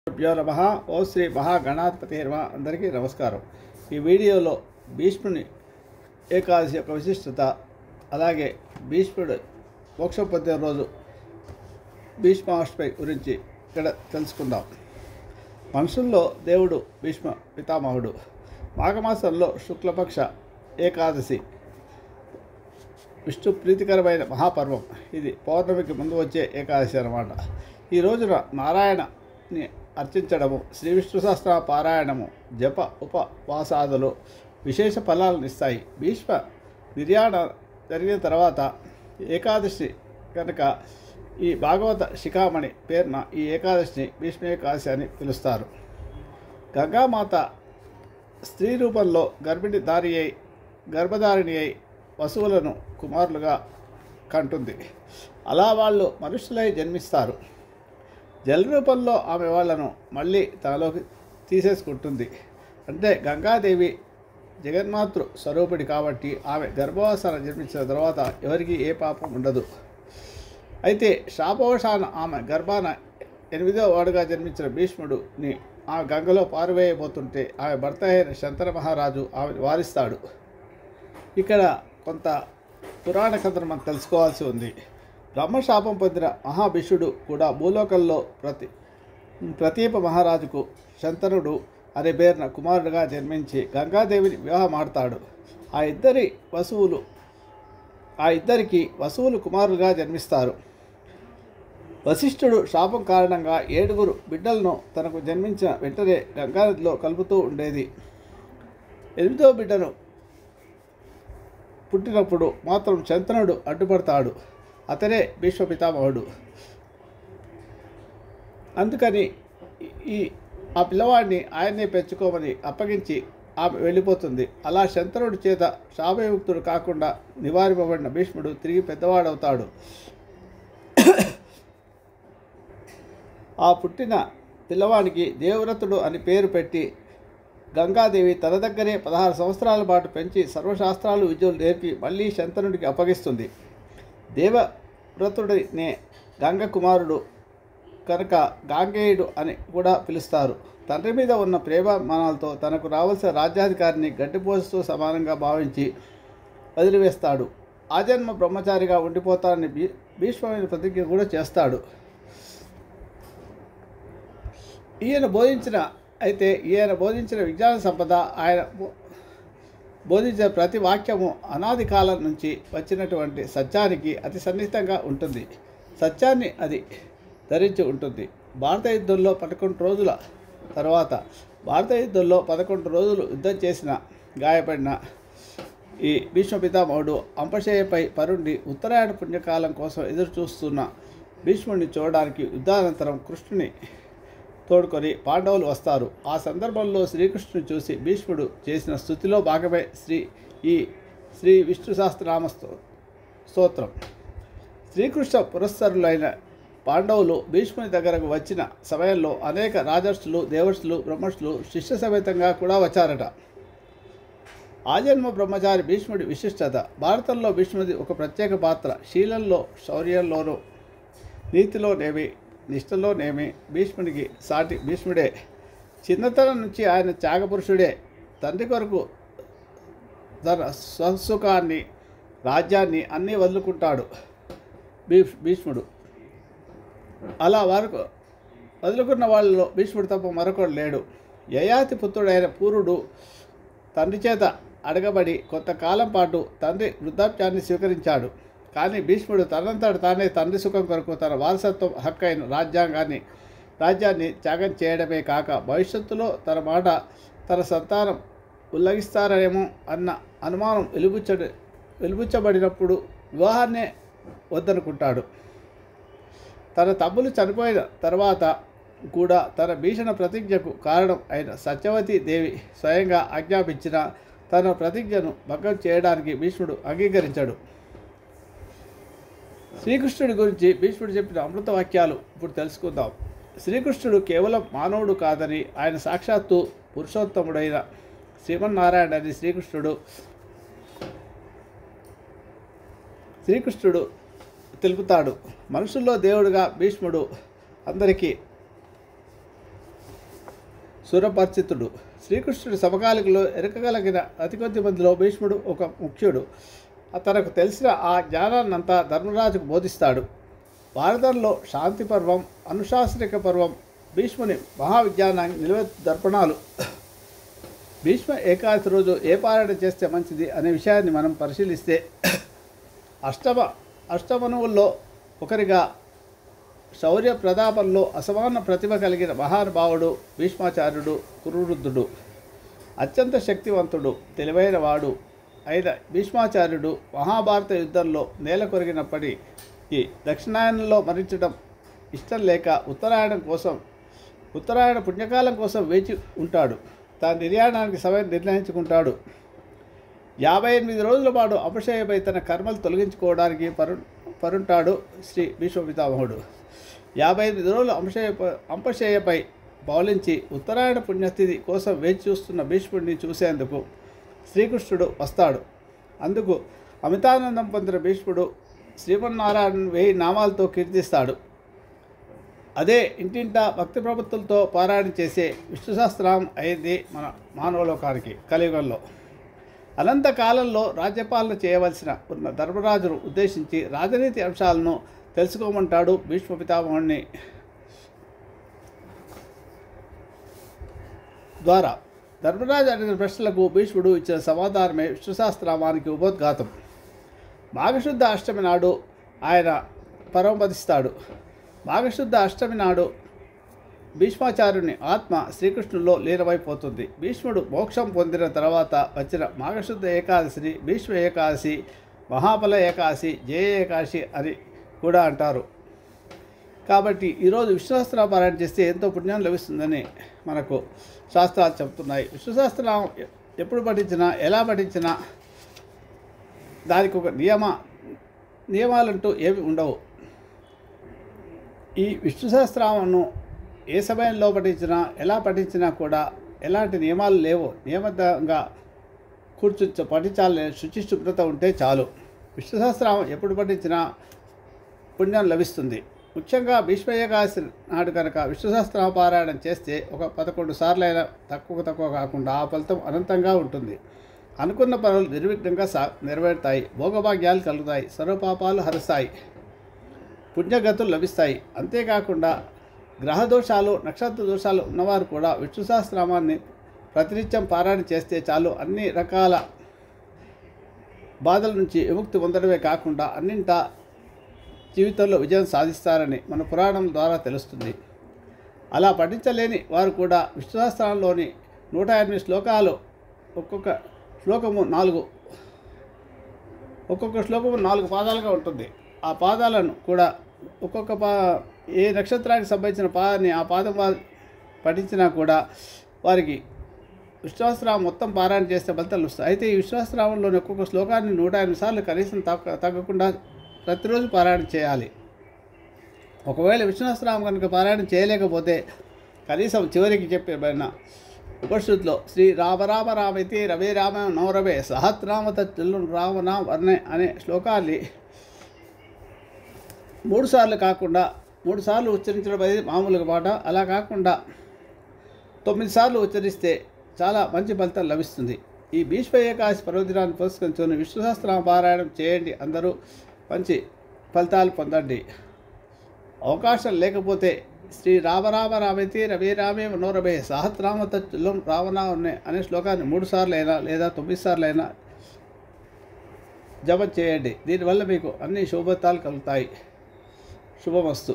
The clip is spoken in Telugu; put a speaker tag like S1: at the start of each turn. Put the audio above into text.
S1: గురుభ్యో నమః. ఓ శ్రీ మహాగణాధిపతి నమః. అందరికీ నమస్కారం. ఈ వీడియోలో భీష్ముని ఏకాదశి యొక్క విశిష్టత, అలాగే భీష్ముడు మోక్షం పొందే రోజు భీష్మాష్టమి గురించి ఇక్కడ తెలుసుకుందాం. మనుషుల్లో దేవుడు భీష్మ పితామహుడు. మాఘమాసంలో శుక్లపక్ష ఏకాదశి విష్ణు ప్రీతికరమైన మహాపర్వం. ఇది పౌర్ణమికి ముందు వచ్చే ఏకాదశి అన్నమాట. ఈ రోజున నారాయణని అర్చించడము, శ్రీ విష్ణు సహస్ర పారాయణము, జప ఉపవాసాదులు విశేష ఫలాలను ఇస్తాయి. భీష్మ నిర్యాణం జరిగిన తర్వాత ఏకాదశి కనుక ఈ భాగవత శిఖామణి పేరున ఈ ఏకాదశిని భీష్మ ఏకాదశి అని పిలుస్తారు. గంగామాత స్త్రీ రూపంలో గర్భధారిణి అయి వసువులను కుమారులుగా కంటుంది. అలా వాళ్ళు మనుషులై జన్మిస్తారు. జల రూపంలో ఆమె వాళ్ళను మళ్ళీ తనలోకి తీసేసుకుంటుంది. అంటే గంగాదేవి జగన్మాతృ స్వరూపిణి కాబట్టి ఆమె గర్భవాసాన జన్మించిన తర్వాత ఎవరికి ఏ పాపం ఉండదు. అయితే శాపవశాన ఆమె గర్భాన 8వ వాడుగా జన్మించిన భీష్ముడిని ఆ గంగలో పారివేయబోతుంటే ఆమె భర్త అయిన శంతన మహారాజు ఆమెను వారిస్తాడు. ఇక్కడ కొంత పురాణ కథను మనం తెలుసుకోవాల్సి ఉంది. బ్రహ్మశాపం పొందిన మహాభిషుడు కూడా భూలోకంలో ప్రతీప మహారాజుకు శంతనుడు అనే పేరున కుమారుడుగా జన్మించి గంగాదేవిని వివాహమాడతాడు. ఆ ఇద్దరికి వసువులు కుమారులుగా జన్మిస్తారు. వశిష్ఠుడు శాపం కారణంగా 7 బిడ్డలను తనకు జన్మించిన వెంటనే గంగానదిలో కలుపుతూ ఉండేది. 8వ బిడ్డను పుట్టినప్పుడు మాత్రం శంతనుడు అడ్డుపడతాడు. అతనే భీష్మ పితామహుడు. అందుకని ఆ పిల్లవాడిని ఆయన్నే పెంచుకోమని అప్పగించి ఆమె వెళ్ళిపోతుంది. అలా శంతనుడి చేత శాపయుక్తుడు కాకుండా నివారింపబడిన భీష్ముడు తిరిగి పెద్దవాడవుతాడు. ఆ పుట్టిన పిల్లవాడికి దేవవ్రతుడు అని పేరు పెట్టి గంగాదేవి తన దగ్గరే 16 సంవత్సరాల పాటు పెంచి సర్వశాస్త్రాలు విద్యలు నేర్పి మళ్ళీ శంతనుడికి అప్పగిస్తుంది. దేవవ్రతుడినే గంగ కుమారుడు కనుక గాంగేయుడు అని కూడా పిలుస్తారు. తండ్రి మీద ఉన్న ప్రేమామానాలతో తనకు రావాల్సిన రాజ్యాధికారిని గడ్డిపోసుతో సమానంగా భావించి వదిలివేస్తాడు. ఆజన్మ బ్రహ్మచారిగా ఉండిపోతానని భీష్మమైన ప్రతిజ్ఞ కూడా చేస్తాడు. ఈయన బోధించిన విజ్ఞాన సంపద, ఆయన బోధించిన ప్రతి వాక్యము అనాది కాలం నుంచి వచ్చినటువంటి సత్యానికి అతి సన్నిహితంగా ఉంటుంది. సత్యాన్ని అది ధరించి ఉంటుంది. భారత యుద్ధంలో 11 రోజుల తర్వాత భారత యుద్ధంలో 11 రోజులు యుద్ధం చేసిన గాయపడిన ఈ భీష్మ పితామహుడు అంపశయ్యపై పరుండి ఉత్తరాయణ పుణ్యకాలం కోసం ఎదురు చూస్తున్న భీష్ముడిని చూడడానికి యుద్ధానంతరం కృష్ణుని తోడుకొని పాండవులు వస్తారు. ఆ సందర్భంలో శ్రీకృష్ణుని చూసి భీష్ముడు చేసిన స్తుతిలో భాగమే శ్రీ విష్ణు సహస్రనామ స్తోత్రం. శ్రీకృష్ణ పురస్సరులైన పాండవులు భీష్ముని దగ్గరకు వచ్చిన సమయంలో అనేక రాజర్షులు, దేవర్షులు, బ్రహ్మర్షులు శిష్య సమేతంగా కూడా వచ్చారట. ఆజన్మ బ్రహ్మచారి భీష్ముడి విశిష్టత. భారతంలో భీష్ముడి ఒక ప్రత్యేక పాత్ర. శీలంలో, శౌర్యంలోనూ, నీతిలోనేమి, నిష్టలోనేమి భీష్ముడికి సాటి భీష్ముడే. చిన్నతనం నుంచి ఆయన త్యాగపురుషుడే. తండ్రి కొరకు తన స్వసుఖాన్ని, రాజ్యాన్ని అన్నీ వదులుకుంటాడు భీష్ముడు. అలా వరకు వదులుకున్న వాళ్ళలో భీష్ముడు తప్ప మరొకడు లేడు. యయాతి పుత్రుడైన పూరుడు తండ్రి చేత అడగబడి కొంతకాలం పాటు తండ్రి వృద్ధాప్యాన్ని స్వీకరించాడు. కానీ భీష్ముడు తనంతట తానే తండ్రి సుఖం కొరకు తన వారసత్వం హక్కైన రాజ్యాన్ని త్యాగం చేయడమే కాక భవిష్యత్తులో తన మాట తన సంతానం ఉల్లంఘిస్తారేమో అన్న అనుమానం వెలుబుచ్చబడినప్పుడు వివాహాన్నే వద్దనుకుంటాడు. తన తమ్ములు చనిపోయిన తర్వాత కూడా తన భీషణ ప్రతిజ్ఞకు కారణం అయిన సత్యవతి దేవి స్వయంగా ఆజ్ఞాపించిన తన ప్రతిజ్ఞను భంగం చేయడానికి భీష్ముడు అంగీకరించాడు. శ్రీకృష్ణుడి గురించి భీష్ముడు చెప్పిన అమృత వాక్యాలు ఇప్పుడు తెలుసుకుందాం. శ్రీకృష్ణుడు కేవలం మానవుడు కాదని, ఆయన సాక్షాత్తు పురుషోత్తముడైన శ్రీమన్నారాయణని శ్రీకృష్ణుడు తెలుపుతాడు. మనుషుల్లో దేవుడుగా భీష్ముడు అందరికీ సురపరిచితుడు. శ్రీకృష్ణుడి సమకాలికలో ఎరకగలిగిన అతి కొద్ది మందిలో భీష్ముడు ఒక ముఖ్యుడు. తనకు తెలిసిన ఆ జ్ఞానాన్నంతా ధర్మరాజుకు బోధిస్తాడు. భారతంలో శాంతి పర్వం, అనుశాసనిక పర్వం, భీష్ముని మహావిజ్ఞానానికి నిలువెత్తు దర్పణాలు. భీష్మ ఏకాదశి రోజు ఏ పారాయణ చేస్తే మంచిది అనే విషయాన్ని మనం పరిశీలిస్తే అష్టమనువుల్లో ఒకరిగా శౌర్య ప్రతాపంలో అసమాన ప్రతిభ కలిగిన మహానుభావుడు భీష్మాచార్యుడు కురువృద్ధుడు. అత్యంత శక్తివంతుడు, తెలివైన వాడు అయిన భీష్మాచార్యుడు మహాభారత యుద్ధంలో నేల కొరిగినప్పటికీ దక్షిణాయనంలో మరించడం ఇష్టం లేక ఉత్తరాయణ పుణ్యకాలం కోసం వేచి ఉంటాడు. తాను నిర్యాణానికి సమయం నిర్ణయించుకుంటాడు. 58 రోజుల పాటు అంపశయ్యపై తన కర్మలు తొలగించుకోవడానికి పరుంటాడు శ్రీ భీష్మ పితామహుడు. 58 రోజులు అంపశయ్యపై పౌలించి ఉత్తరాయణ పుణ్యతిథి కోసం వేచి చూస్తున్న భీష్ముడిని చూసేందుకు శ్రీకృష్ణుడు వస్తాడు. అందుకు అమితానందం పొందిన భీష్ముడు శ్రీమన్నారాయణను 1000 నామాలతో కీర్తిస్తాడు. అదే ఇంటింటా భక్తి ప్రపత్తులతో పారాయణ చేసే విష్ణు సహస్రనామం అయింది మన మానవలోకానికి కలియుగంలో. అనంతకాలంలో రాజ్యపాలన చేయవలసిన ఉన్న ధర్మరాజును ఉద్దేశించి రాజనీతి అంశాలను తెలుసుకోమంటాడు భీష్మ పితామహుడిని ద్వారా. ధర్మరాజు అడిగిన ప్రశ్నలకు భీష్ముడు ఇచ్చిన సమాధానమే విష్ణు సహస్రనామానికి ఉపోద్ఘాతం. మాఘశుద్ధ అష్టమి నాడు ఆయన పరమపదిస్తాడు. మాఘశుద్ధ అష్టమి నాడు భీష్మాచార్యుని ఆత్మ శ్రీకృష్ణుల్లో లీనమైపోతుంది. భీష్ముడు మోక్షం పొందిన తర్వాత వచ్చిన మాఘశుద్ధ ఏకాదశిని భీష్మ ఏకాదశి, మహాబల ఏకాదశి, జయ ఏకాదశి అని కూడా అంటారు. కాబట్టి ఈరోజు విష్ణుసహస్రనామ పారాయణ చేస్తే ఎంతో పుణ్యం లభిస్తుందని మనకు శాస్త్రాలు చెప్తున్నాయి. విష్ణుసహస్రనామం ఎప్పుడు పఠించినా, ఎలా పఠించినా దానికి ఒక నియమాలంటూ ఏమి ఉండవు. ఈ విష్ణు సహస్రనామంను ఏ సమయంలో పఠించినా, ఎలా పఠించినా కూడా ఎలాంటి నియమాలు లేవు. నియమితంగా పఠించాలని శుచిశుభ్రత ఉంటే చాలు. విష్ణు సహస్రనామం ఎప్పుడు పఠించినా పుణ్యం లభిస్తుంది. ముఖ్యంగా భీష్మ ఏకాదశి నాడు కనుక విష్ణు సహస్రనామ పారాయణం చేస్తే ఒక 11 సార్లైనా తక్కువ కాకుండా ఆ ఫలితం అనంతంగా ఉంటుంది. అనుకున్న పనులు నిర్విఘ్నంగా నెరవేరుతాయి. భోగభాగ్యాలు కలుగుతాయి. సర్వపాపాలు హరిస్తాయి. పుణ్యగతులు లభిస్తాయి. అంతేకాకుండా గ్రహదోషాలు, నక్షత్ర దోషాలు ఉన్నవారు కూడా విష్ణు సహస్రనామాన్ని ప్రతినిత్యం పారాయణ చేస్తే చాలు. అన్ని రకాల బాధల నుంచి విముక్తి పొందడమే కాకుండా అన్నింటా జీవితంలో విజయం సాధిస్తారని మన పురాణం ద్వారా తెలుస్తుంది. అలా పఠించలేని వారు కూడా విష్ణు సహస్రనామంలోని 108 శ్లోకాలు, ఒక్కొక్క శ్లోకము 4 పాదాలుగా ఉంటుంది. ఆ పాదాలను కూడా ఏ నక్షత్రానికి సంబంధించిన పాదాన్ని ఆ పాదం పఠించినా కూడా వారికి విశ్వాసరామం మొత్తం పారాయణ చేస్తే ఫలితాలు వస్తాయి. అయితే ఈ విశ్వాసరామంలోని ఒక్కొక్క శ్లోకాన్ని 108 సార్లు కనీసం తగ్గకుండా ప్రతిరోజు పారాయణ చేయాలి. ఒకవేళ విశ్వాసరామం కనుక పారాయణ చేయలేకపోతే కనీసం చివరికి చెప్పబడిన ఉపనిషత్తులో శ్రీ రామ రామ రామైతే రవే రామ నవరవే సహస్రనామ తల్లు రామనామ వర్ణే అనే శ్లోకాన్ని 3 సార్లు కాకుండా 3 సార్లు ఉచ్చరించడం అనేది మామూలుగా మాట. అలా కాకుండా 9 సార్లు ఉచ్చరిస్తే చాలా మంచి ఫలితం లభిస్తుంది. ఈ భీష్మ ఏకాదశి పర్వదినాన్ని పురస్కరించుకొని విష్ణు సహస్రనామ పారాయణం చేయండి. అందరూ మంచి ఫలితాలు పొందండి. అవకాశం లేకపోతే శ్రీ రామ రామ రామైతే రవే రామే మనోరమే సహస్రనామ తల్లు రామనామ అనే శ్లోకాన్ని 3 సార్లు అయినా లేదా 9 సార్లు అయినా జపం చేయండి. దీనివల్ల మీకు అన్ని శుభఫలితాలు కలుగుతాయి. శుభమస్తు.